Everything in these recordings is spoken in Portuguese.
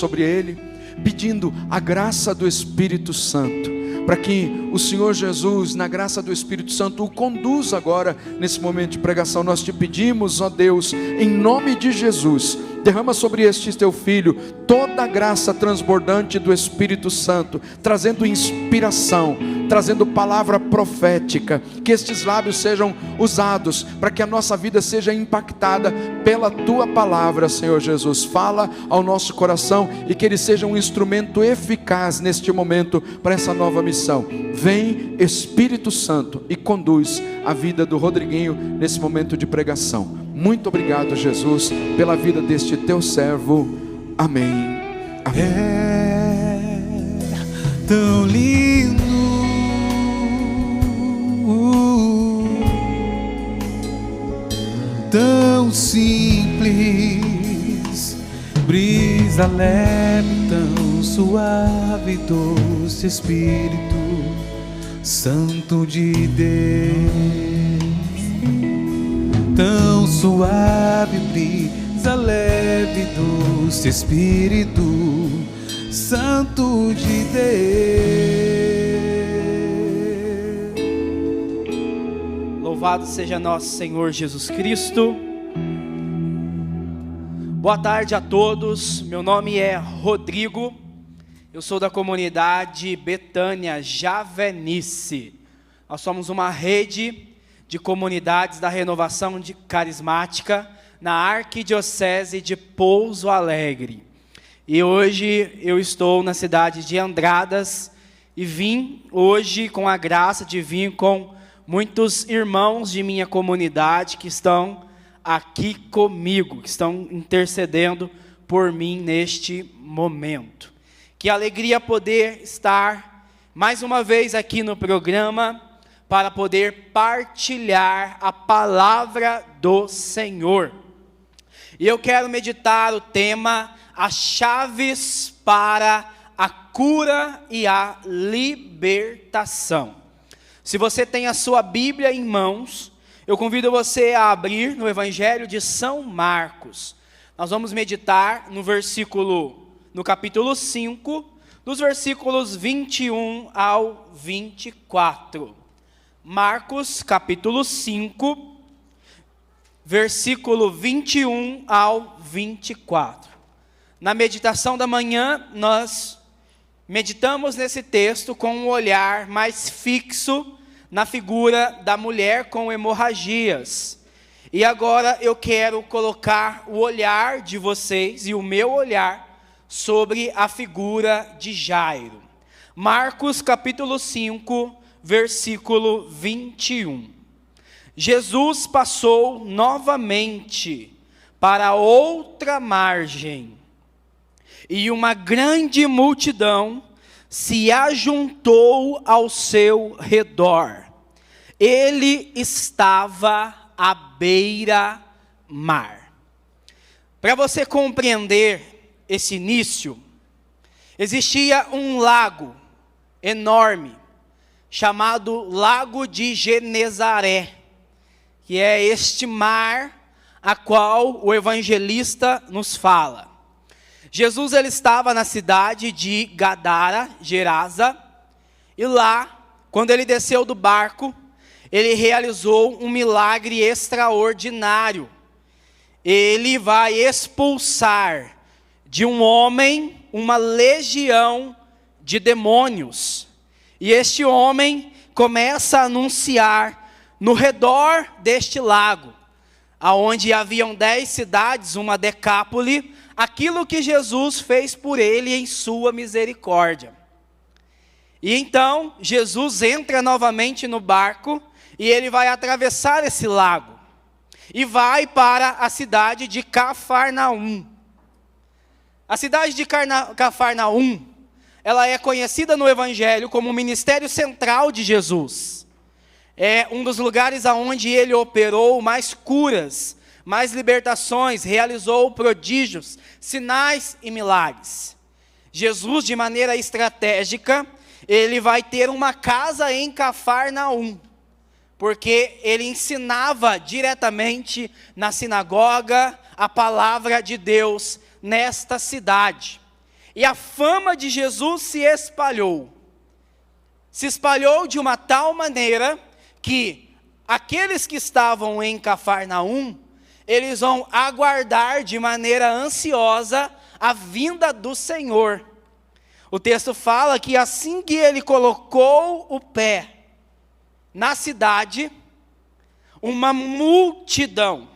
sobre ele, pedindo a graça do Espírito Santo, para que o Senhor Jesus, na graça do Espírito Santo, o conduza agora nesse momento de pregação. Nós te pedimos, ó Deus, em nome de Jesus, derrama sobre este teu filho toda a graça transbordante do Espírito Santo, trazendo inspiração, trazendo palavra profética, que estes lábios sejam usados para que a nossa vida seja impactada pela tua palavra, Senhor Jesus. Fala ao nosso coração e que ele seja um instrumento eficaz neste momento para essa nova missão. Vem, Espírito Santo, e conduz a vida do Rodriguinho nesse momento de pregação. Muito obrigado, Jesus, pela vida deste teu servo. Amém. Amém. É tão lindo, tão simples, brisa leve, tão suave, doce Espírito Santo de Deus. Tão suave, brisa leve, doce Espírito Santo de Deus. Louvado seja nosso Senhor Jesus Cristo. Boa tarde a todos, meu nome é Rodrigo, eu sou da comunidade Betânia Javenice. Nós somos uma rede de comunidades da renovação carismática na Arquidiocese de Pouso Alegre. E hoje eu estou na cidade de Andradas e vim hoje com a graça de vir com muitos irmãos de minha comunidade que estão aqui comigo, que estão intercedendo por mim neste momento. Que alegria poder estar mais uma vez aqui no programa para poder partilhar a palavra do Senhor. E eu quero meditar o tema, as chaves para a cura e a libertação. Se você tem a sua Bíblia em mãos, eu convido você a abrir no Evangelho de São Marcos. Nós vamos meditar no capítulo 5, dos versículos 21 ao 24. Marcos, capítulo 5, versículo 21 ao 24. Na meditação da manhã, nós meditamos nesse texto com um olhar mais fixo na figura da mulher com hemorragias. E agora eu quero colocar o olhar de vocês e o meu olhar sobre a figura de Jairo. Marcos capítulo 5, versículo 21. Jesus passou novamente para outra margem, e uma grande multidão se ajuntou ao seu redor. Ele estava à beira-mar. Para você compreender esse início, existia um lago enorme, chamado Lago de Genezaré, que é este mar a qual o evangelista nos fala. Jesus ele estava na cidade de Gadara, Gerasa, e lá, quando ele desceu do barco, ele realizou um milagre extraordinário. Ele vai expulsar de um homem uma legião de demônios. E este homem começa a anunciar no redor deste lago, aonde haviam 10 cidades, uma decápole, aquilo que Jesus fez por ele em sua misericórdia. E então, Jesus entra novamente no barco, e ele vai atravessar esse lago, e vai para a cidade de Cafarnaum. A cidade de Cafarnaum, ela é conhecida no Evangelho como o ministério central de Jesus. É um dos lugares onde ele operou mais curas, mais libertações, realizou prodígios, sinais e milagres. Jesus, de maneira estratégica, ele vai ter uma casa em Cafarnaum, porque ele ensinava diretamente na sinagoga a palavra de Deus nesta cidade. E a fama de Jesus se espalhou. Se espalhou de uma tal maneira que aqueles que estavam em Cafarnaum, eles vão aguardar de maneira ansiosa a vinda do Senhor. O texto fala que assim que ele colocou o pé na cidade, uma multidão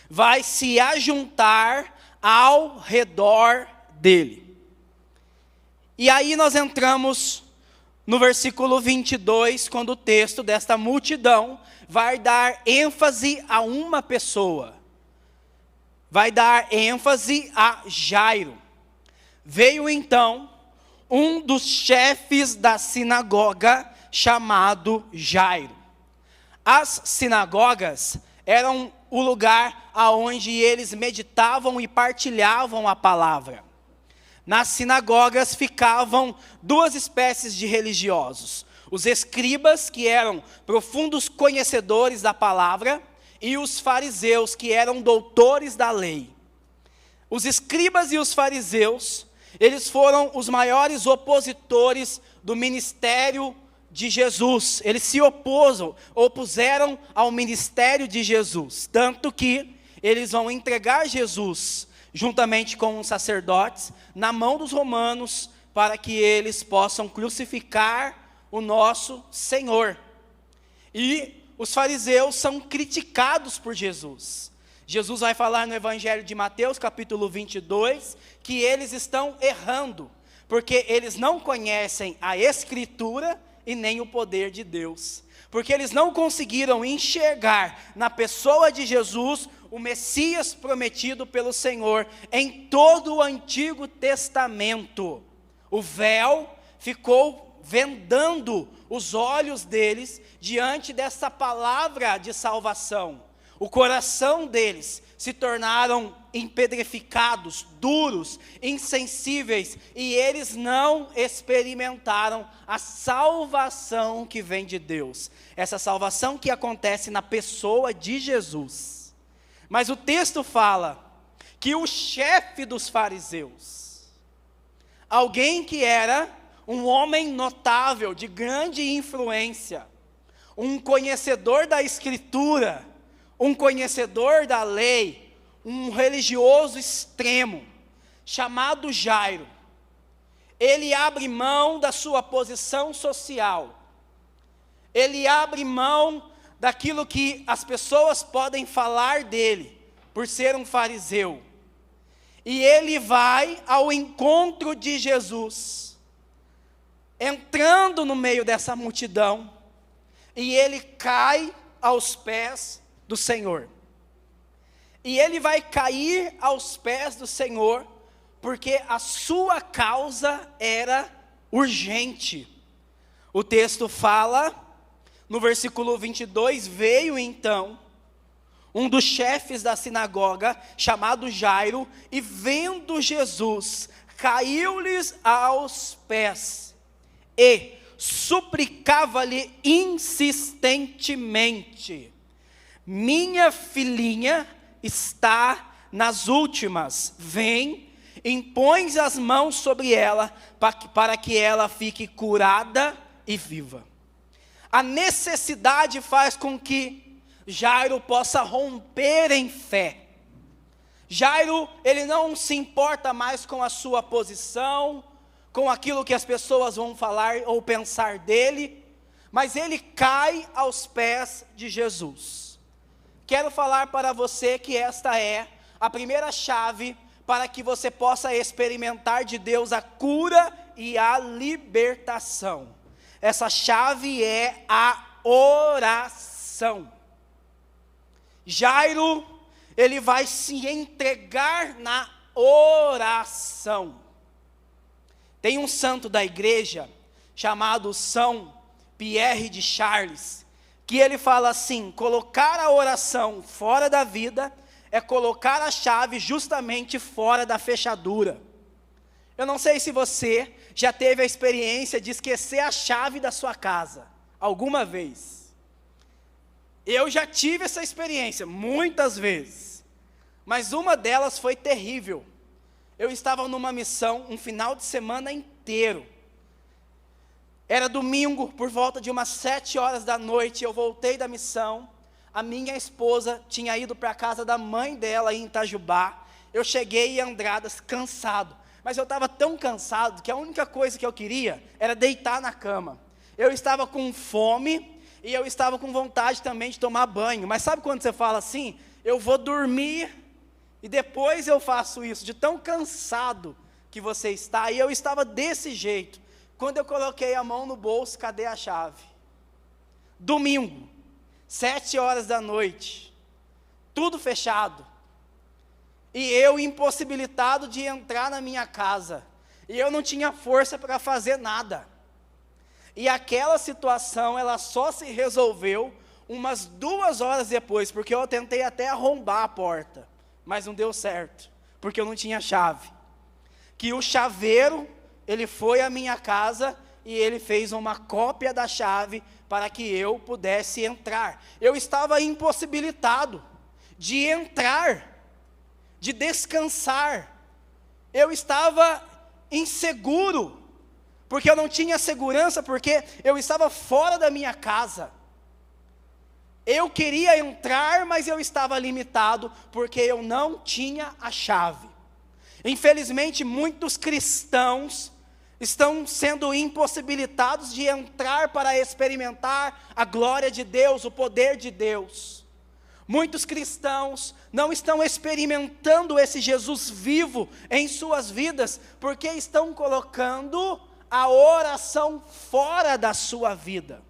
vai se ajuntar ao redor dele. E aí nós entramos no versículo 22, quando o texto desta multidão vai dar ênfase a uma pessoa. Vai dar ênfase a Jairo. Veio então um dos chefes da sinagoga, chamado Jairo. As sinagogas eram o lugar aonde eles meditavam e partilhavam a palavra. Nas sinagogas ficavam duas espécies de religiosos: os escribas, que eram profundos conhecedores da palavra, e os fariseus, que eram doutores da lei. Os escribas e os fariseus, eles foram os maiores opositores do ministério de Jesus. Eles se opuseram ao ministério de Jesus, tanto que eles vão entregar Jesus, juntamente com os sacerdotes, na mão dos romanos, para que eles possam crucificar o nosso Senhor. E os fariseus são criticados por Jesus. Jesus vai falar no Evangelho de Mateus, capítulo 22, que eles estão errando, porque eles não conhecem a Escritura e nem o poder de Deus. Porque eles não conseguiram enxergar na pessoa de Jesus o Messias prometido pelo Senhor em todo o Antigo Testamento. O véu ficou vendando os olhos deles diante dessa palavra de salvação. O coração deles se tornaram empedreficados, duros, insensíveis, e eles não experimentaram a salvação que vem de Deus. Essa salvação que acontece na pessoa de Jesus. Mas o texto fala que o chefe dos fariseus, alguém que era um homem notável, de grande influência, um conhecedor da Escritura, um conhecedor da lei, um religioso extremo, chamado Jairo, ele abre mão da sua posição social, ele abre mão daquilo que as pessoas podem falar dele, por ser um fariseu, e ele vai ao encontro de Jesus, entrando no meio dessa multidão, e ele cai aos pés do Senhor. E ele vai cair aos pés do Senhor, porque a sua causa era urgente. O texto fala, no versículo 22, veio então um dos chefes da sinagoga, chamado Jairo, e vendo Jesus, caiu-lhes aos pés, e suplicava-lhe insistentemente: minha filhinha está nas últimas, vem, impõe as mãos sobre ela, para que ela fique curada e viva. A necessidade faz com que Jairo possa romper em fé. Jairo, ele não se importa mais com a sua posição, com aquilo que as pessoas vão falar ou pensar dele, mas ele cai aos pés de Jesus. Quero falar para você que esta é a primeira chave para que você possa experimentar de Deus a cura e a libertação. Essa chave é a oração. Jairo, ele vai se entregar na oração. Tem um santo da igreja chamado São Pierre de Charles, que ele fala assim: colocar a oração fora da vida é colocar a chave justamente fora da fechadura. Eu não sei se você já teve a experiência de esquecer a chave da sua casa, alguma vez. Eu já tive essa experiência, muitas vezes, mas uma delas foi terrível. eu estava numa missão um final de semana inteiro. Era domingo, por volta de umas 7 horas da noite, eu voltei da missão. A minha esposa tinha ido para a casa da mãe dela em Itajubá. Eu cheguei em Andradas cansado, mas eu estava tão cansado que a única coisa que eu queria era deitar na cama. Eu estava com fome e eu estava com vontade também de tomar banho. Mas sabe quando você fala assim, eu vou dormir e depois eu faço isso, de tão cansado que você está? E eu estava desse jeito. Quando eu coloquei a mão no bolso, cadê a chave? Domingo, 7 horas da noite, tudo fechado. E eu impossibilitado de entrar na minha casa. E eu não tinha força para fazer nada. E aquela situação, ela só se resolveu umas 2 horas depois, porque eu tentei até arrombar a porta, mas não deu certo, porque eu não tinha chave. Que o chaveiro, ele foi à minha casa e ele fez uma cópia da chave para que eu pudesse entrar. Eu estava impossibilitado de entrar, de descansar. Eu estava inseguro, porque eu não tinha segurança, porque eu estava fora da minha casa. Eu queria entrar, mas eu estava limitado, porque eu não tinha a chave. Infelizmente, muitos cristãos estão sendo impossibilitados de entrar para experimentar a glória de Deus, o poder de Deus. Muitos cristãos não estão experimentando esse Jesus vivo em suas vidas, porque estão colocando a oração fora da sua vida.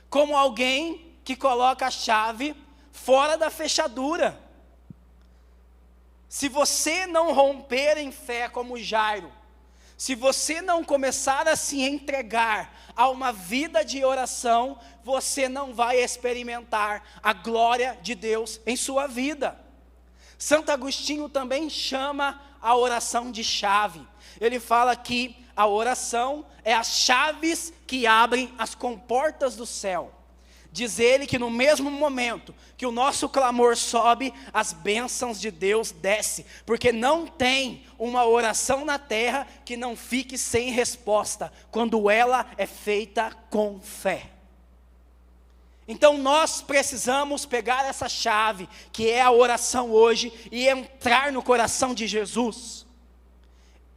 Como alguém que coloca a chave fora da fechadura. Se você não romper em fé como Jairo, se você não começar a se entregar a uma vida de oração, você não vai experimentar a glória de Deus em sua vida. Santo Agostinho também chama a oração de chave. Ele fala que a oração é as chaves que abrem as comportas do céu. Diz ele que no mesmo momento que o nosso clamor sobe, as bênçãos de Deus descem, porque não tem uma oração na terra que não fique sem resposta, quando ela é feita com fé. Então nós precisamos pegar essa chave, que é a oração hoje, e entrar no coração de Jesus,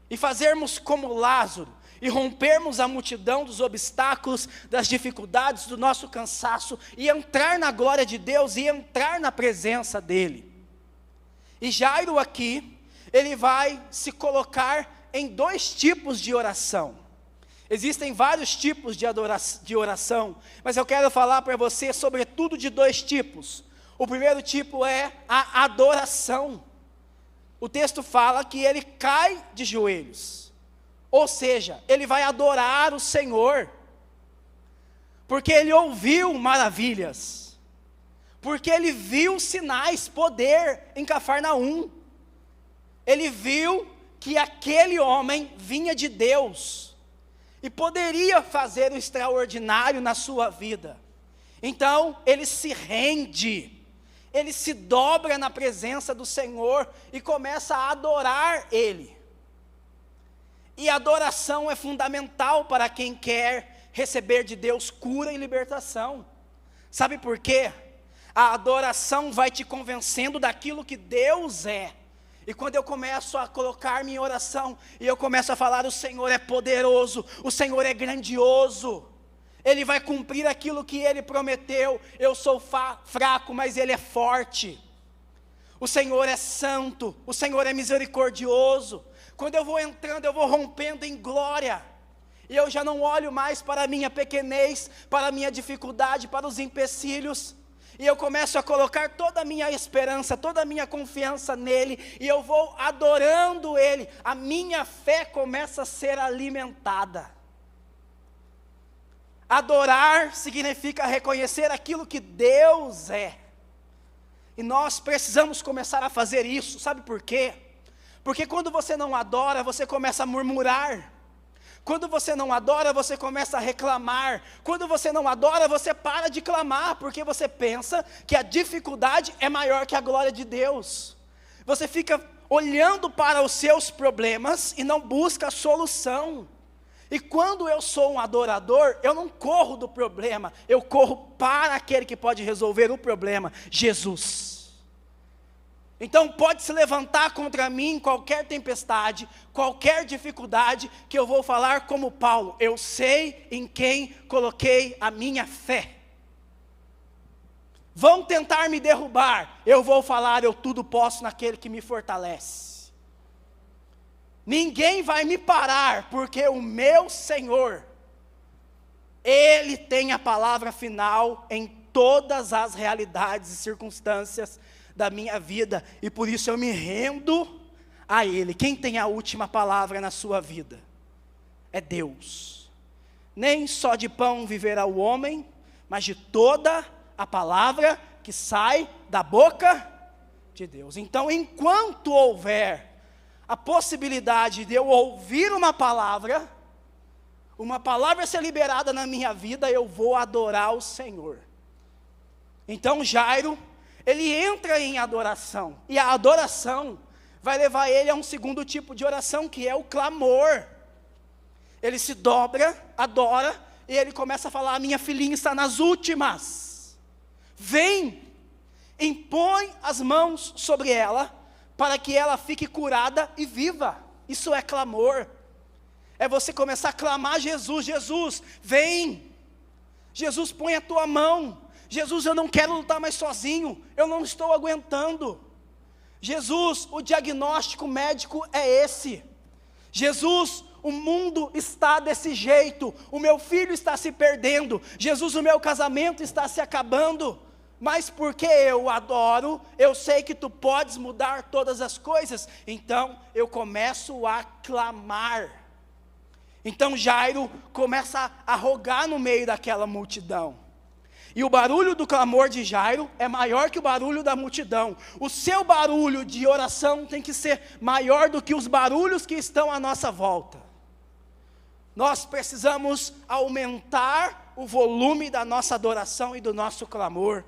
e fazermos como Lázaro, e rompermos a multidão dos obstáculos, das dificuldades, do nosso cansaço, e entrar na glória de Deus, e entrar na presença dEle. E Jairo aqui, ele vai se colocar em 2 tipos de oração. Existem vários tipos de oração, mas eu quero falar para você sobretudo de 2 tipos. O primeiro tipo é a adoração. O texto fala que ele cai de joelhos. Ou seja, ele vai adorar o Senhor, porque ele ouviu maravilhas, porque ele viu sinais, poder em Cafarnaum. Ele viu que aquele homem vinha de Deus, e poderia fazer o extraordinário na sua vida. Então, ele se rende, ele se dobra na presença do Senhor, e começa a adorar Ele. E adoração é fundamental para quem quer receber de Deus cura e libertação. Sabe por quê? A adoração vai te convencendo daquilo que Deus é. E quando eu começo a colocar minha oração, e eu começo a falar, o Senhor é poderoso, o Senhor é grandioso, Ele vai cumprir aquilo que Ele prometeu. Eu sou fraco, mas Ele é forte. O Senhor é santo, o Senhor é misericordioso. Quando eu vou entrando, eu vou rompendo em glória, e eu já não olho mais para a minha pequenez, para a minha dificuldade, para os empecilhos, e eu começo a colocar toda a minha esperança, toda a minha confiança nele, e eu vou adorando Ele. A minha fé começa a ser alimentada. Adorar significa reconhecer aquilo que Deus é, e nós precisamos começar a fazer isso. Sabe por quê? Porque quando você não adora, você começa a murmurar. Quando você não adora, você começa a reclamar. Quando você não adora, você para de clamar, porque você pensa que a dificuldade é maior que a glória de Deus. Você fica olhando para os seus problemas e não busca a solução. E quando eu sou um adorador, eu não corro do problema, eu corro para aquele que pode resolver o problema, Jesus. Então pode se levantar contra mim qualquer tempestade, qualquer dificuldade, que eu vou falar como Paulo: eu sei em quem coloquei a minha fé. Vão tentar me derrubar, eu vou falar: eu tudo posso naquele que me fortalece. Ninguém vai me parar, porque o meu Senhor, Ele tem a palavra final em todas as realidades e circunstâncias da minha vida, e por isso eu me rendo a Ele. Quem tem a última palavra na sua vida? É Deus. Nem só de pão viverá o homem, mas de toda a palavra que sai da boca de Deus. Então, enquanto houver a possibilidade de eu ouvir uma palavra ser liberada na minha vida, eu vou adorar o Senhor. Então Jairo, ele entra em adoração, e a adoração vai levar ele a um segundo tipo de oração, que é o clamor. Ele se dobra, adora, e ele começa a falar: a minha filhinha está nas últimas, vem, impõe as mãos sobre ela, para que ela fique curada e viva. Isso é clamor, é você começar a clamar: Jesus, Jesus, vem, Jesus, põe a tua mão, Jesus, eu não quero lutar mais sozinho, eu não estou aguentando. Jesus, o diagnóstico médico é esse. Jesus, o mundo está desse jeito, o meu filho está se perdendo. Jesus, o meu casamento está se acabando. Mas porque eu adoro, eu sei que tu podes mudar todas as coisas, então eu começo a clamar. Então Jairo começa a rogar no meio daquela multidão. E o barulho do clamor de Jairo é maior que o barulho da multidão. O seu barulho de oração tem que ser maior do que os barulhos que estão à nossa volta. Nós precisamos aumentar o volume da nossa adoração e do nosso clamor,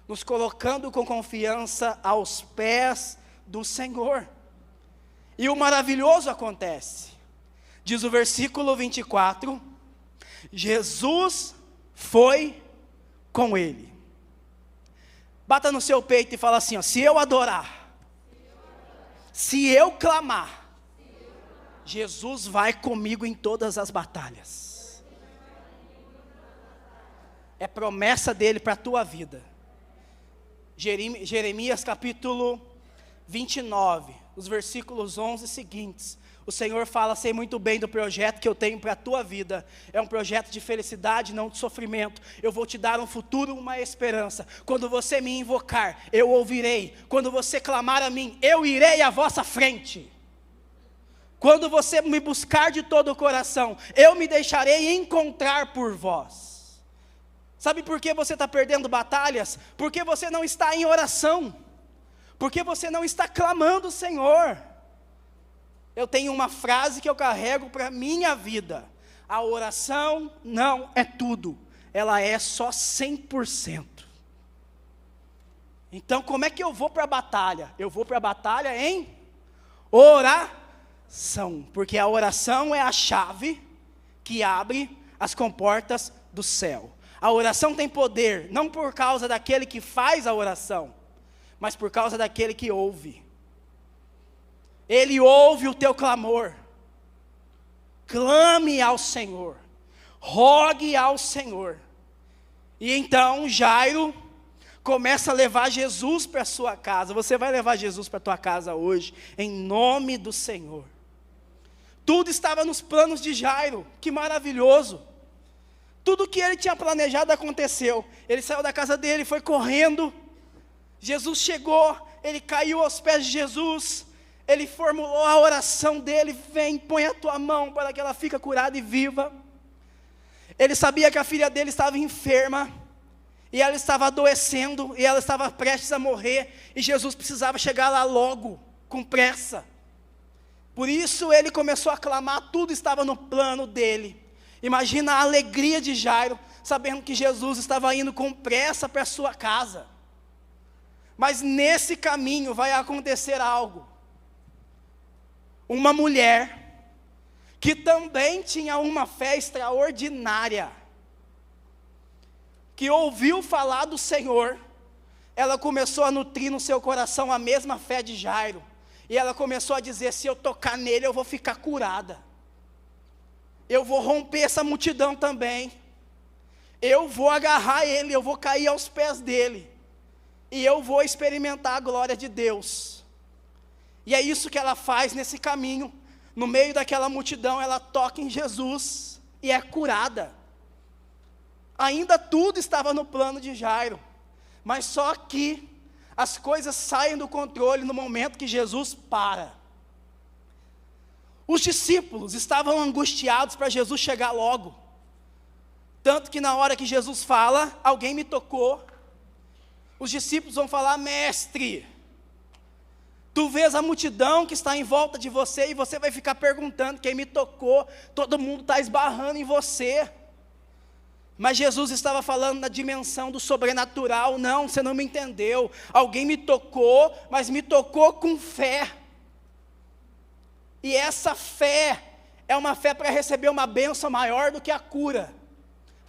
nos colocando com confiança aos pés do Senhor. E o maravilhoso acontece. Diz o versículo 24: Jesus foi com ele. Bata no seu peito e fala assim, ó: se eu adorar, se eu clamar, Jesus vai comigo em todas as batalhas. É promessa dele para a tua vida. Jeremias capítulo 29, os versículos 11 seguintes. O Senhor fala: sei muito bem do projeto que eu tenho para a tua vida. É um projeto de felicidade, não de sofrimento. Eu vou te dar um futuro, uma esperança. Quando você me invocar, eu ouvirei. Quando você clamar a mim, eu irei à vossa frente. Quando você me buscar de todo o coração, eu me deixarei encontrar por vós. Sabe por que você está perdendo batalhas? Porque você não está em oração. Porque você não está clamando o Senhor. Eu tenho uma frase que eu carrego para a minha vida: a oração não é tudo, ela é só 100%. Então como é que eu vou para a batalha? Eu vou para a batalha em oração, porque a oração é a chave que abre as comportas do céu. A oração tem poder, não por causa daquele que faz a oração, mas por causa daquele que ouve. Ele ouve o teu clamor. Clame ao Senhor, rogue ao Senhor. E então Jairo começa a levar Jesus para a sua casa. Você vai levar Jesus para a tua casa hoje, em nome do Senhor. Tudo estava nos planos de Jairo, que maravilhoso. Tudo que ele tinha planejado aconteceu. Ele saiu da casa dele, foi correndo. Jesus chegou, ele caiu aos pés de Jesus. Ele formulou a oração dele: vem, põe a tua mão para que ela fique curada e viva. Ele sabia que a filha dele estava enferma, e ela estava adoecendo, e ela estava prestes a morrer, e Jesus precisava chegar lá logo, com pressa. Por isso ele começou a clamar, tudo estava no plano dele. Imagina a alegria de Jairo, sabendo que Jesus estava indo com pressa para a sua casa. Mas nesse caminho vai acontecer algo. uma mulher que também tinha uma fé extraordinária, que ouviu falar do Senhor, ela começou a nutrir no seu coração a mesma fé de Jairo, e ela começou a dizer: se eu tocar nele eu vou ficar curada, eu vou romper essa multidão também, eu vou agarrar ele, eu vou cair aos pés dele, e eu vou experimentar a glória de Deus. E é isso que ela faz nesse caminho, no meio daquela multidão, ela toca em Jesus, e é curada. Ainda tudo estava no plano de Jairo, mas só que as coisas saem do controle no momento que Jesus para. Os discípulos estavam angustiados para Jesus chegar logo, tanto que na hora que Jesus fala: alguém me tocou, os discípulos vão falar: mestre, tu vês a multidão que está em volta de você, e você vai ficar perguntando quem me tocou, todo mundo está esbarrando em você. Mas Jesus estava falando na dimensão do sobrenatural. Não, você não me entendeu, alguém me tocou, mas me tocou com fé, e essa fé é uma fé para receber uma bênção maior do que a cura.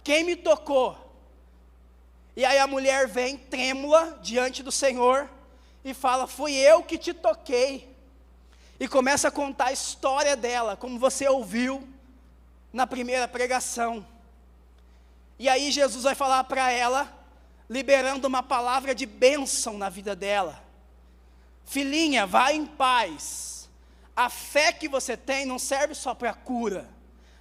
Quem me tocou? E aí a mulher vem trêmula diante do Senhor e fala: fui eu que te toquei. E começa a contar a história dela, como você ouviu na primeira pregação. E aí Jesus vai falar para ela, liberando uma palavra de bênção na vida dela: filhinha, vai em paz. A fé que você tem não serve só para cura,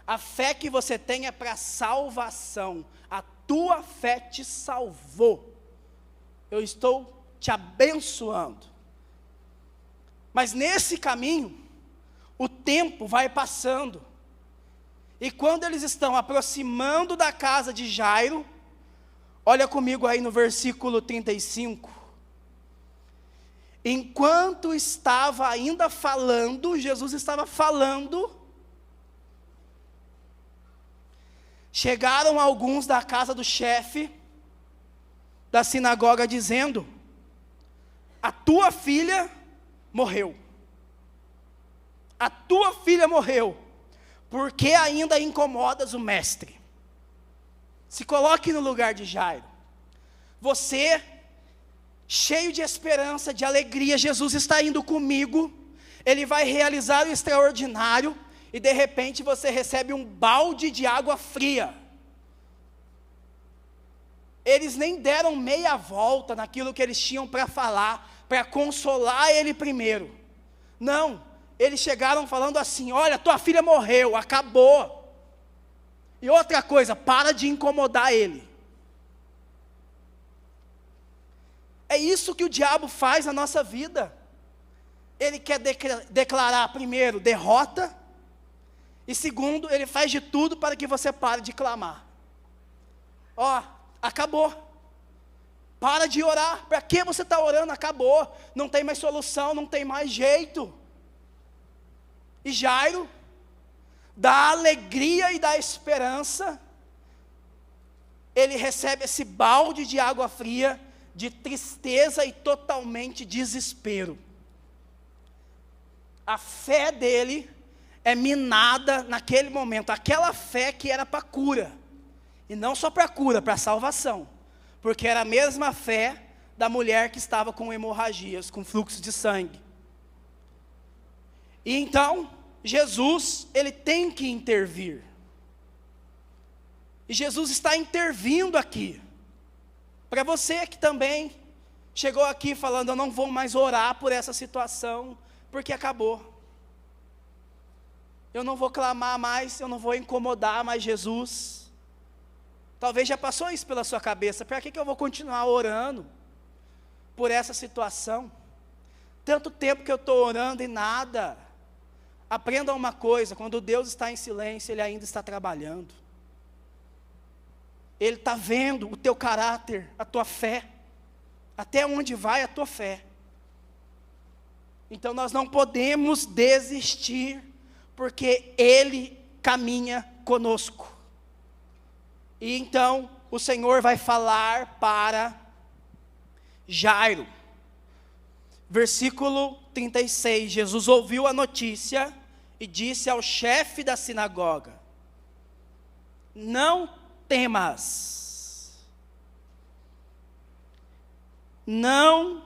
a fé que você tem é para salvação. A tua fé te salvou, eu estou te abençoando. Mas nesse caminho, o tempo vai passando, e quando eles estão aproximando da casa de Jairo, olha comigo aí no versículo 35. Enquanto estava ainda falando, Jesus estava falando, chegaram alguns da casa do chefe da sinagoga dizendo: a tua filha morreu. A tua filha morreu, por que ainda incomodas o mestre? Se coloque no lugar de Jairo. Você, cheio de esperança, de alegria: Jesus está indo comigo, Ele vai realizar o extraordinário, e de repente você recebe um balde de água fria. Eles nem deram meia volta naquilo que eles tinham para falar, para consolar ele primeiro. Não, eles chegaram falando assim: olha, tua filha morreu, acabou. E outra coisa, para de incomodar ele. É isso que o diabo faz na nossa vida. Ele quer declarar, primeiro, derrota, e segundo, ele faz de tudo para que você pare de clamar. Ó, acabou, para de orar, para que você está orando? Acabou, não tem mais solução, não tem mais jeito. E Jairo, da alegria e da esperança, ele recebe esse balde de água fria, de tristeza e totalmente desespero. A fé dele é minada naquele momento, aquela fé que era para cura, e não só para cura, para salvação, porque era a mesma fé da mulher que estava com hemorragias, com fluxo de sangue. E então, Jesus, ele tem que intervir, e Jesus está intervindo aqui, para você que também chegou aqui falando: eu não vou mais orar por essa situação, porque acabou. Eu não vou clamar mais, eu não vou incomodar mais Jesus. Talvez já passou isso pela sua cabeça: para que eu vou continuar orando por essa situação? Tanto tempo que eu estou orando e nada. Aprenda uma coisa: quando Deus está em silêncio, Ele ainda está trabalhando. Ele está vendo o teu caráter, a tua fé, até onde vai a tua fé. Então nós não podemos desistir, porque Ele caminha conosco. E então o Senhor vai falar para Jairo. Versículo 36, Jesus ouviu a notícia e disse ao chefe da sinagoga: não temas, não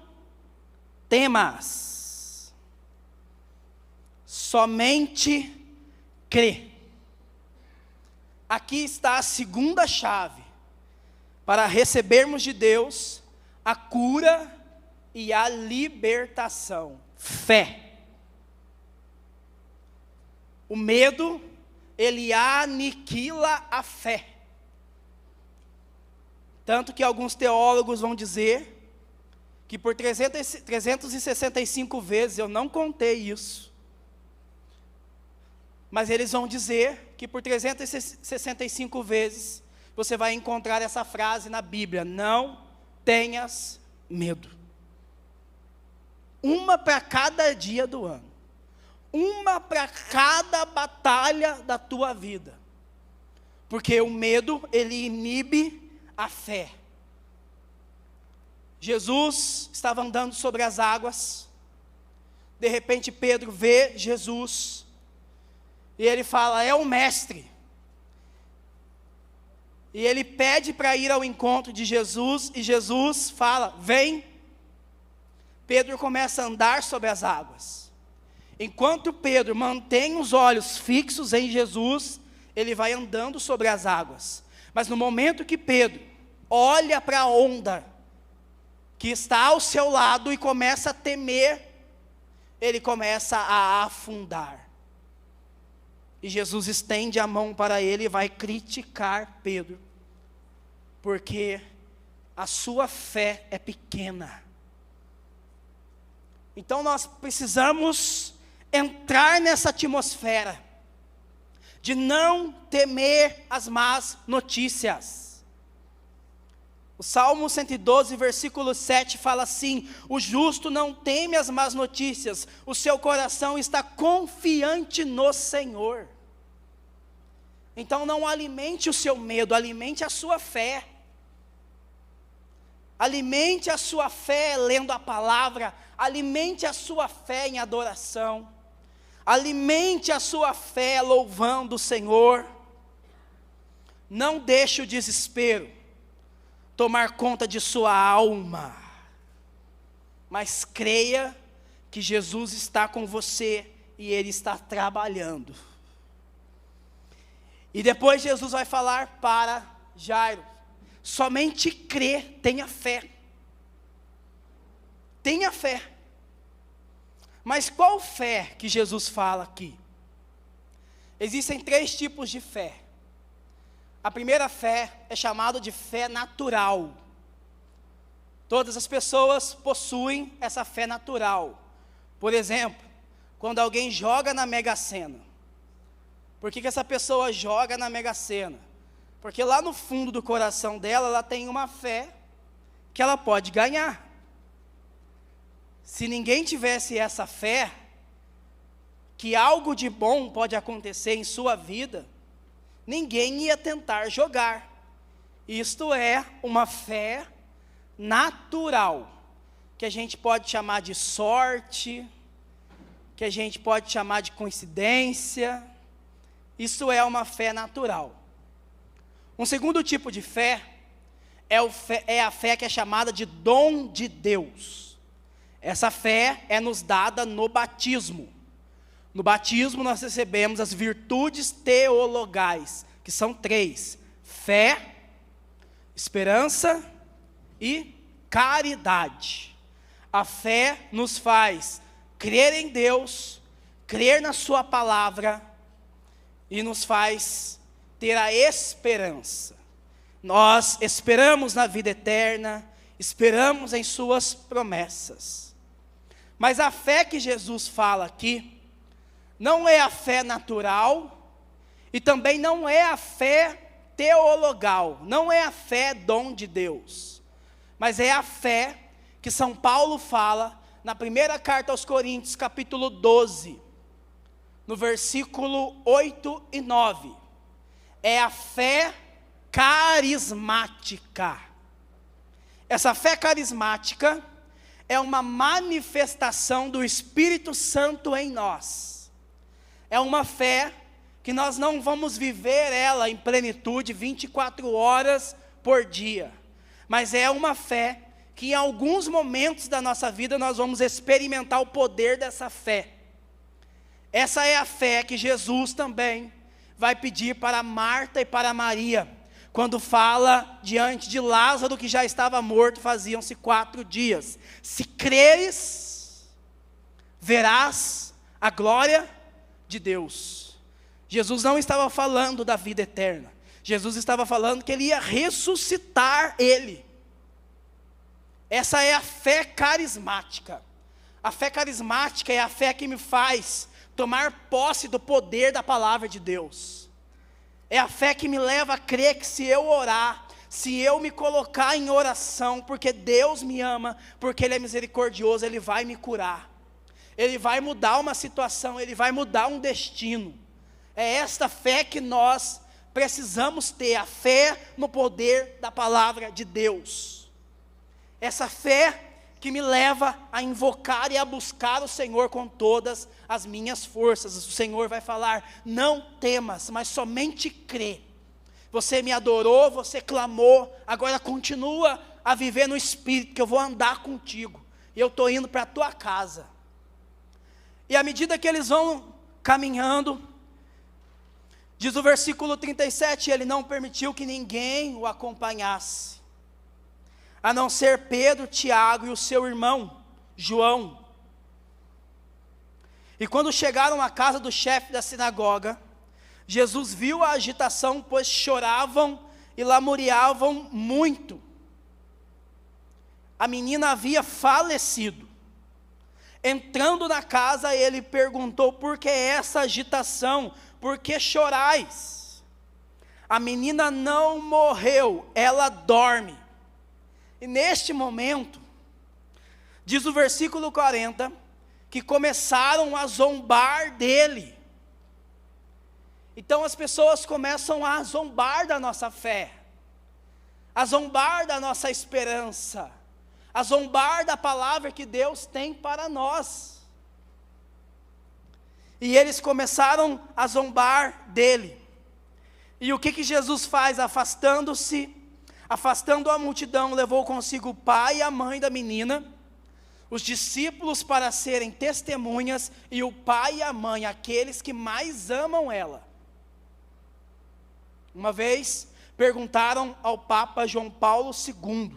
temas, somente crê. Aqui está a segunda chave para recebermos de Deus a cura e a libertação: fé. O medo, ele aniquila a fé. Tanto que alguns teólogos vão dizer que por 365 vezes, eu não contei isso, mas eles vão dizer que por 365 vezes, você vai encontrar essa frase na Bíblia: não tenhas medo. Uma para cada dia do ano. Uma para cada batalha da tua vida. Porque o medo, ele inibe a fé. Jesus estava andando sobre as águas. De repente Pedro vê Jesus. E ele fala: é o mestre. E ele pede para ir ao encontro de Jesus. E Jesus fala: vem. Pedro começa a andar sobre as águas. Enquanto Pedro mantém os olhos fixos em Jesus, ele vai andando sobre as águas. Mas no momento que Pedro olha para a onda que está ao seu lado e começa a temer, ele começa a afundar. E Jesus estende a mão para ele e vai criticar Pedro, porque a sua fé é pequena. Então nós precisamos entrar nessa atmosfera de não temer as más notícias. O Salmo 112, versículo 7 fala assim: o justo não teme as más notícias, o seu coração está confiante no Senhor. Então não alimente o seu medo, alimente a sua fé. Alimente a sua fé lendo a palavra, alimente a sua fé em adoração, alimente a sua fé louvando o Senhor. Não deixe o desespero tomar conta de sua alma, mas creia que Jesus está com você e Ele está trabalhando. E depois Jesus vai falar para Jairo: somente crê, tenha fé. Tenha fé. Mas qual fé que Jesus fala aqui? Existem 3 tipos de fé. A primeira fé é chamada de fé natural. Todas as pessoas possuem essa fé natural. Por exemplo, quando alguém joga na Mega Sena. Por que essa pessoa joga na Mega Sena? Porque lá no fundo do coração dela, ela tem uma fé que ela pode ganhar. Se ninguém tivesse essa fé, que algo de bom pode acontecer em sua vida, ninguém ia tentar jogar. Isto é uma fé natural, que a gente pode chamar de sorte, que a gente pode chamar de coincidência. Isso é uma fé natural. Um segundo tipo de fé é a fé que é chamada de dom de Deus. Essa fé é nos dada no batismo. No batismo nós recebemos as virtudes teologais, que são 3: fé, esperança e caridade. A fé nos faz crer em Deus, crer na sua palavra, e nos faz ter a esperança. Nós esperamos na vida eterna, esperamos em suas promessas. Mas a fé que Jesus fala aqui, não é a fé natural, e também não é a fé teologal, não é a fé dom de Deus, mas é a fé que São Paulo fala na primeira carta aos Coríntios, capítulo 12, no versículo 8 e 9, é a fé carismática. Essa fé carismática é uma manifestação do Espírito Santo em nós. É uma fé que nós não vamos viver ela em plenitude 24 horas por dia, mas é uma fé que em alguns momentos da nossa vida nós vamos experimentar o poder dessa fé. Essa é a fé que Jesus também vai pedir para Marta e para Maria, quando fala diante de Lázaro que já estava morto, faziam-se 4 dias. Se creres, verás a glória de Deus. Jesus não estava falando da vida eterna. Jesus estava falando que ele ia ressuscitar ele. Essa é a fé carismática. A fé carismática é a fé que me faz tomar posse do poder da palavra de Deus. É a fé que me leva a crer que se eu orar, se eu me colocar em oração, porque Deus me ama, porque Ele é misericordioso, Ele vai me curar. Ele vai mudar uma situação, Ele vai mudar um destino. É esta fé que nós precisamos ter, a fé no poder da palavra de Deus. Essa fé que me leva a invocar e a buscar o Senhor com todas as minhas forças. O Senhor vai falar: não temas, mas somente crê. Você me adorou, você clamou, agora continua a viver no Espírito, que eu vou andar contigo, e eu estou indo para a tua casa. E à medida que eles vão caminhando, diz o versículo 37, ele não permitiu que ninguém o acompanhasse, a não ser Pedro, Tiago e o seu irmão, João. E quando chegaram à casa do chefe da sinagoga, Jesus viu a agitação, pois choravam e lamuriavam muito. A menina havia falecido. Entrando na casa, ele perguntou: por que essa agitação? Por que chorais? A menina não morreu, ela dorme. E neste momento, diz o versículo 40, que começaram a zombar dele. Então as pessoas começam a zombar da nossa fé, a zombar da nossa esperança, a zombar da palavra que Deus tem para nós. E eles começaram a zombar dele. E o que Jesus faz? Afastando a multidão, levou consigo o pai e a mãe da menina, os discípulos para serem testemunhas, e o pai e a mãe, aqueles que mais amam ela. Uma vez perguntaram ao Papa João Paulo II,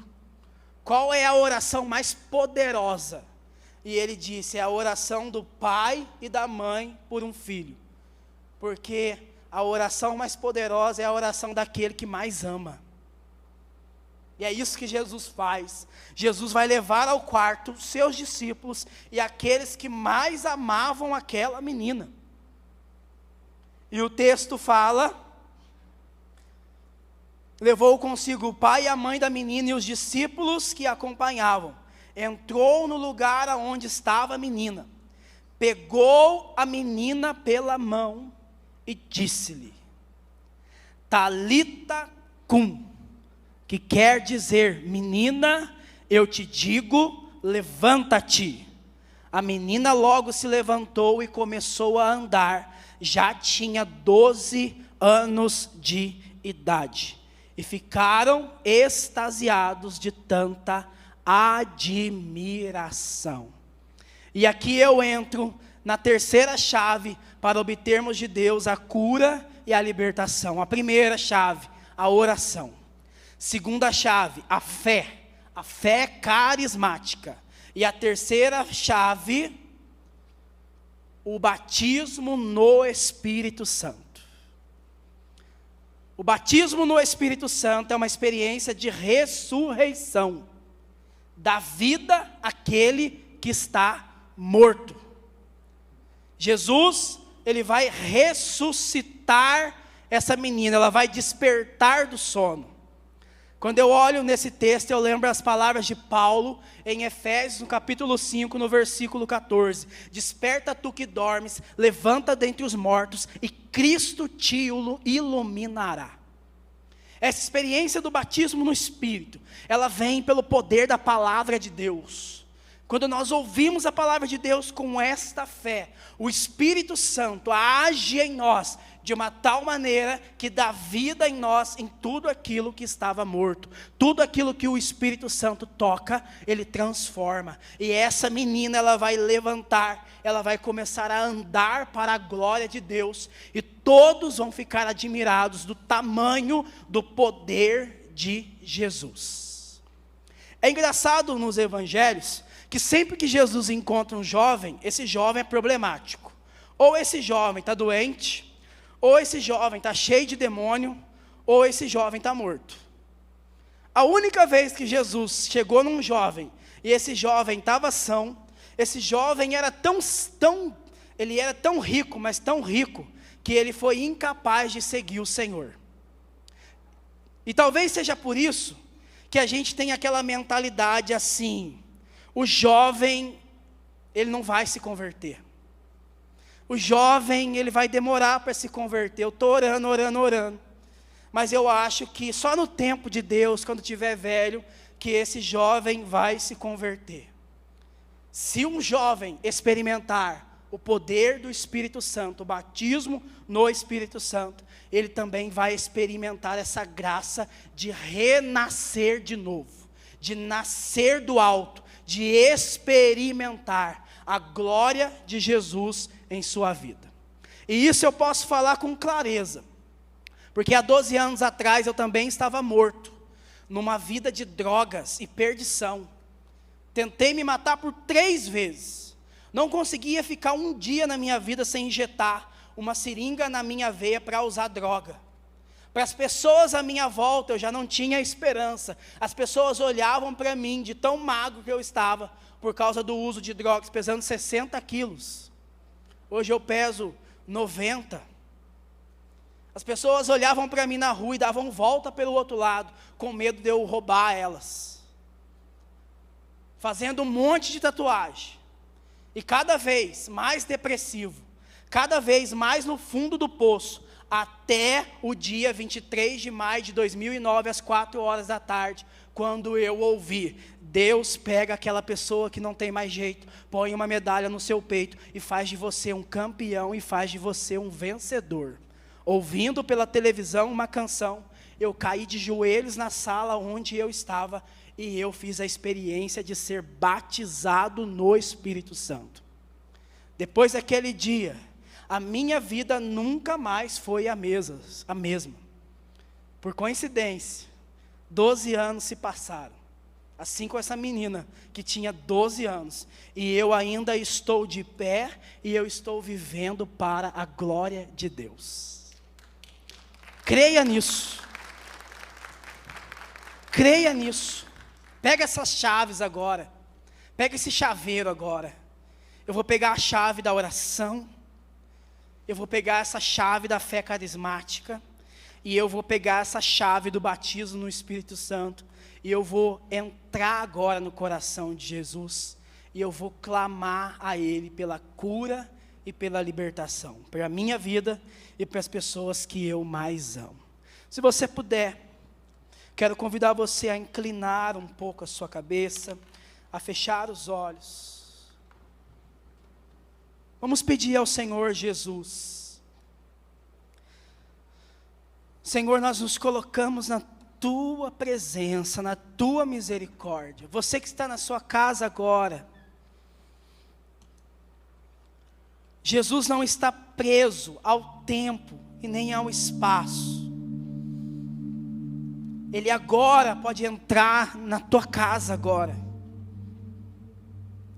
qual é a oração mais poderosa? E ele disse: é a oração do pai e da mãe por um filho. Porque a oração mais poderosa é a oração daquele que mais ama. E é isso que Jesus faz. Jesus vai levar ao quarto seus discípulos e aqueles que mais amavam aquela menina. E o texto fala: levou consigo o pai e a mãe da menina e os discípulos que a acompanhavam. Entrou no lugar onde estava a menina, pegou a menina pela mão e disse-lhe: Talita cum, que quer dizer: menina, eu te digo, levanta-te. A menina logo se levantou e começou a andar. Já tinha 12 anos de idade. E ficaram extasiados de tanta admiração. E aqui eu entro na terceira chave para obtermos de Deus a cura e a libertação. A primeira chave, a oração. Segunda chave, a fé carismática. E a terceira chave, o batismo no Espírito Santo. O batismo no Espírito Santo é uma experiência de ressurreição da vida àquele que está morto. Jesus, ele vai ressuscitar essa menina, ela vai despertar do sono. Quando eu olho nesse texto, eu lembro as palavras de Paulo em Efésios, no capítulo 5, no versículo 14. Desperta tu que dormes, levanta dentre os mortos, e Cristo te iluminará. Essa experiência do batismo no Espírito, ela vem pelo poder da palavra de Deus. Quando nós ouvimos a palavra de Deus com esta fé, o Espírito Santo age em nós de uma tal maneira que dá vida em nós em tudo aquilo que estava morto. Tudo aquilo que o Espírito Santo toca, ele transforma. E essa menina, ela vai levantar, ela vai começar a andar para a glória de Deus, e todos vão ficar admirados do tamanho do poder de Jesus. É engraçado nos evangelhos que sempre que Jesus encontra um jovem, esse jovem é problemático. Ou esse jovem está doente, ou esse jovem está cheio de demônio, ou esse jovem está morto. A única vez que Jesus chegou num jovem, e esse jovem estava são, esse jovem era ele era tão rico, mas tão rico, que ele foi incapaz de seguir o Senhor. E talvez seja por isso que a gente tem aquela mentalidade assim: o jovem, ele não vai se converter. O jovem, ele vai demorar para se converter. Eu estou orando. Mas eu acho que só no tempo de Deus, quando tiver velho, que esse jovem vai se converter. Se um jovem experimentar o poder do Espírito Santo, o batismo no Espírito Santo, ele também vai experimentar essa graça de renascer de novo, de nascer do alto, de experimentar a glória de Jesus em sua vida. E isso eu posso falar com clareza, porque há 12 anos atrás eu também estava morto, numa vida de drogas e perdição. Tentei me matar por 3 vezes, não conseguia ficar um dia na minha vida sem injetar uma seringa na minha veia para usar droga. Para as pessoas à minha volta eu já não tinha esperança. As pessoas olhavam para mim de tão magro que eu estava, por causa do uso de drogas, pesando 60 quilos. Hoje eu peso 90. As pessoas olhavam para mim na rua e davam volta pelo outro lado, com medo de eu roubar elas. Fazendo um monte de tatuagem. E cada vez mais depressivo, cada vez mais no fundo do poço, até o dia 23 de maio de 2009, às 4 horas da tarde, quando eu ouvi: Deus pega aquela pessoa que não tem mais jeito, põe uma medalha no seu peito e faz de você um campeão e faz de você um vencedor. Ouvindo pela televisão uma canção, eu caí de joelhos na sala onde eu estava e eu fiz a experiência de ser batizado no Espírito Santo. Depois daquele dia, a minha vida nunca mais foi a mesma. Por coincidência, 12 anos se passaram, assim com essa menina que tinha 12 anos, e eu ainda estou de pé, e eu estou vivendo para a glória de Deus. Creia nisso. Creia nisso. Pega essas chaves agora, pega esse chaveiro agora. Eu vou pegar a chave da oração, eu vou pegar essa chave da fé carismática, e eu vou pegar essa chave do batismo no Espírito Santo, e eu vou entrar agora no coração de Jesus, e eu vou clamar a Ele pela cura e pela libertação, para a minha vida e para as pessoas que eu mais amo. Se você puder, quero convidar você a inclinar um pouco a sua cabeça, a fechar os olhos. Vamos pedir ao Senhor Jesus. Senhor, nós nos colocamos na Tua presença, na Tua misericórdia. Você que está na sua casa agora, Jesus não está preso ao tempo e nem ao espaço. Ele agora pode entrar na tua casa agora.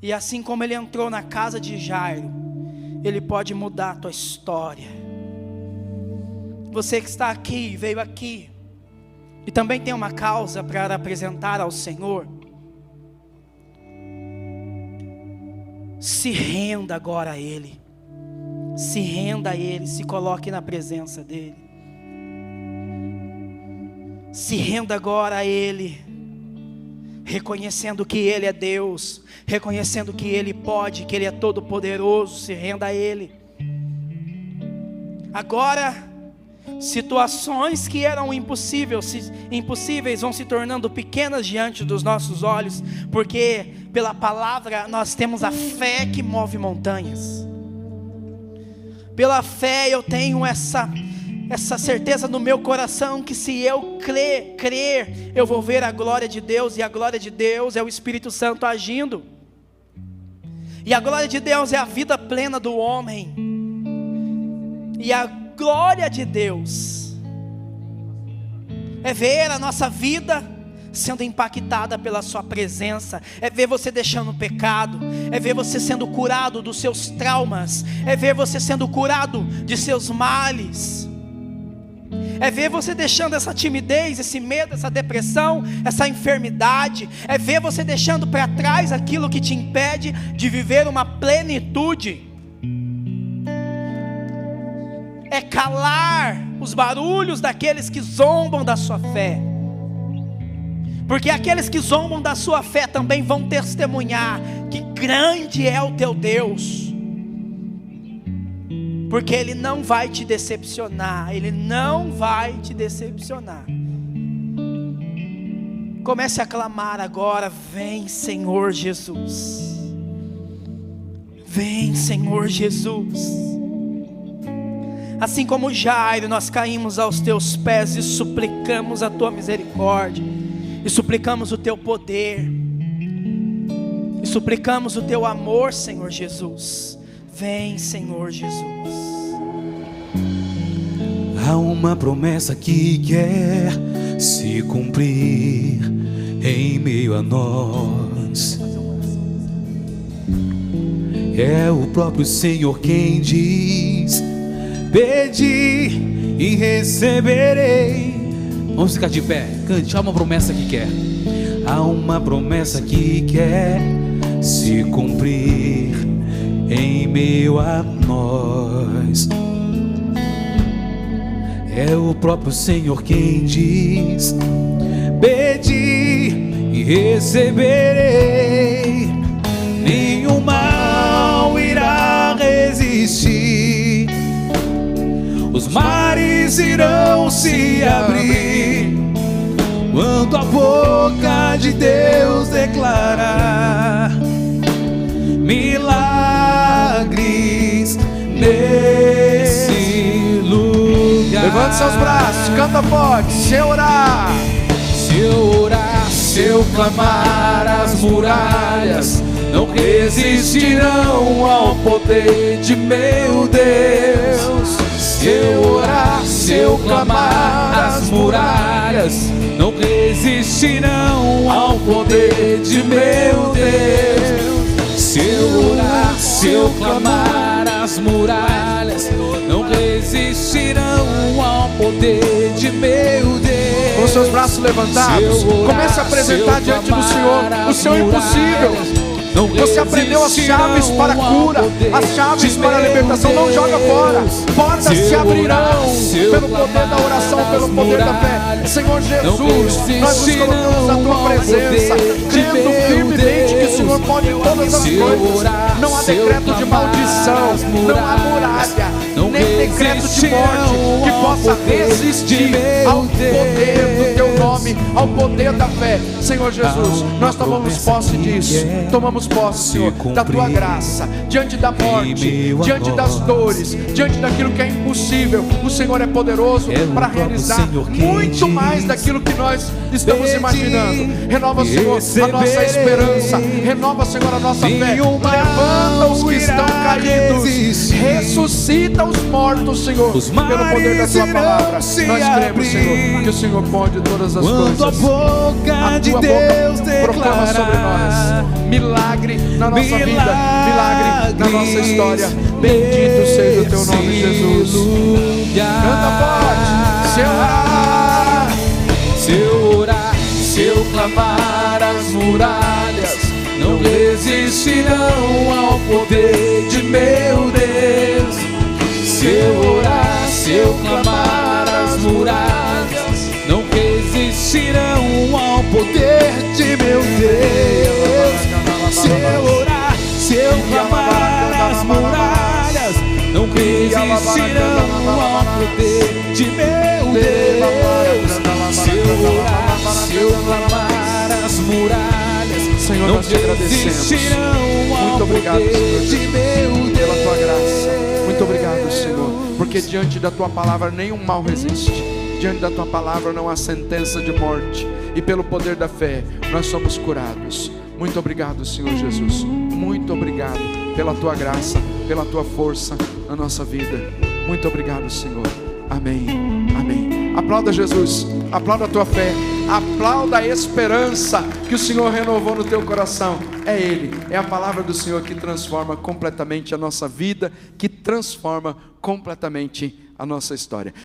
E assim como Ele entrou na casa de Jairo, Ele pode mudar a tua história. Você que está aqui, veio aqui, e também tem uma causa para apresentar ao Senhor, se renda agora a Ele. Se renda a Ele, se coloque na presença dEle. Se renda agora a Ele, reconhecendo que Ele é Deus, reconhecendo que Ele pode, que Ele é todo poderoso. Se renda a Ele. Agora, Situações que eram impossíveis vão se tornando pequenas diante dos nossos olhos, porque pela palavra nós temos a fé que move montanhas. Pela fé eu tenho essa certeza no meu coração, que se eu crer, eu vou ver a glória de Deus, e a glória de Deus é o Espírito Santo agindo, e a glória de Deus é a vida plena do homem, e a glória de Deus é ver a nossa vida sendo impactada pela sua presença, é ver você deixando o pecado, é ver você sendo curado dos seus traumas, é ver você sendo curado de seus males, é ver você deixando essa timidez, esse medo, essa depressão, essa enfermidade, é ver você deixando para trás aquilo que te impede de viver uma plenitude, é calar os barulhos daqueles que zombam da sua fé, porque aqueles que zombam da sua fé também vão testemunhar que grande é o teu Deus, porque Ele não vai te decepcionar, Ele não vai te decepcionar. Comece a clamar agora: vem Senhor Jesus, vem Senhor Jesus. Assim como Jairo, nós caímos aos teus pés e suplicamos a tua misericórdia, e suplicamos o teu poder, e suplicamos o teu amor, Senhor Jesus. Vem Senhor Jesus. Há uma promessa que quer se cumprir em meio a nós. É o próprio Senhor quem diz: pedi e receberei. Vamos ficar de pé, cante. Há uma promessa que quer. Há uma promessa que quer se cumprir em meio a nós. É o próprio Senhor quem diz: pedi e receberei. Nenhum mal irá resistir. Os mares irão se abrir quando a boca de Deus declarar milagres nesse lugar. Levante seus braços, canta forte. Se eu orar, se eu clamar, as muralhas não resistirão ao poder de meu Deus. Se eu orar, se eu clamar, as muralhas não resistirão ao poder de meu Deus. Se eu orar, se eu clamar, as muralhas não resistirão ao poder de meu Deus. com seus braços levantados, comece a apresentar diante do Senhor o seu impossível. Você aprendeu as chaves para a cura, as chaves para a libertação. Não joga fora. Portas se abrirão pelo poder da oração, pelo poder da fé. Senhor Jesus, nós nos colocamos na tua presença, crendo firmemente que o Senhor pode todas as coisas. Não há decreto de maldição, não há muralha, nem decreto de morte que possa resistir ao poder do teu nome, ao poder da fé. Senhor Jesus, nós tomamos posse disso. Tomamos posse, Senhor, da tua graça, diante da morte, diante das dores, diante daquilo que é impossível. O Senhor é poderoso para realizar muito mais daquilo que nós estamos imaginando. Renova, Senhor, a nossa esperança, renova, Senhor, a nossa fé. Levanta os que estão caídos, ressuscita os mortos, Senhor, pelo poder da tua palavra. Nós cremos, Senhor, que o Senhor pode todas as coisas. A tua boca proclama sobre nós milagre na nossa vida, milagre na nossa história. Bendito seja o teu nome, Jesus. Canta forte. Se eu orar, se eu clamar, as muralhas não resistirão ao poder de meu Deus. Se eu orar, se eu clamar, as muralhas não resistirão ao poder de meu Deus. Se eu orar, se eu clamar, as muralhas não resistirão resistirão ao poder de meu Deus. Se eu orar, se eu clamar, as muralhas Senhor, não nós te agradecemos. resistirão ao Muito obrigado, poder Senhor, de meu Deus. pela tua graça. Muito obrigado, Senhor, porque diante da tua palavra nenhum mal resiste. Diante da tua palavra não há sentença de morte, e pelo poder da fé nós somos curados. Muito obrigado, Senhor Jesus. Muito obrigado pela tua graça, pela tua força na nossa vida. Muito obrigado, Senhor. Amém. Amém. Aplauda Jesus, aplauda a tua fé, aplauda a esperança que o Senhor renovou no teu coração. É Ele, é a palavra do Senhor que transforma completamente a nossa vida, que transforma completamente a nossa história.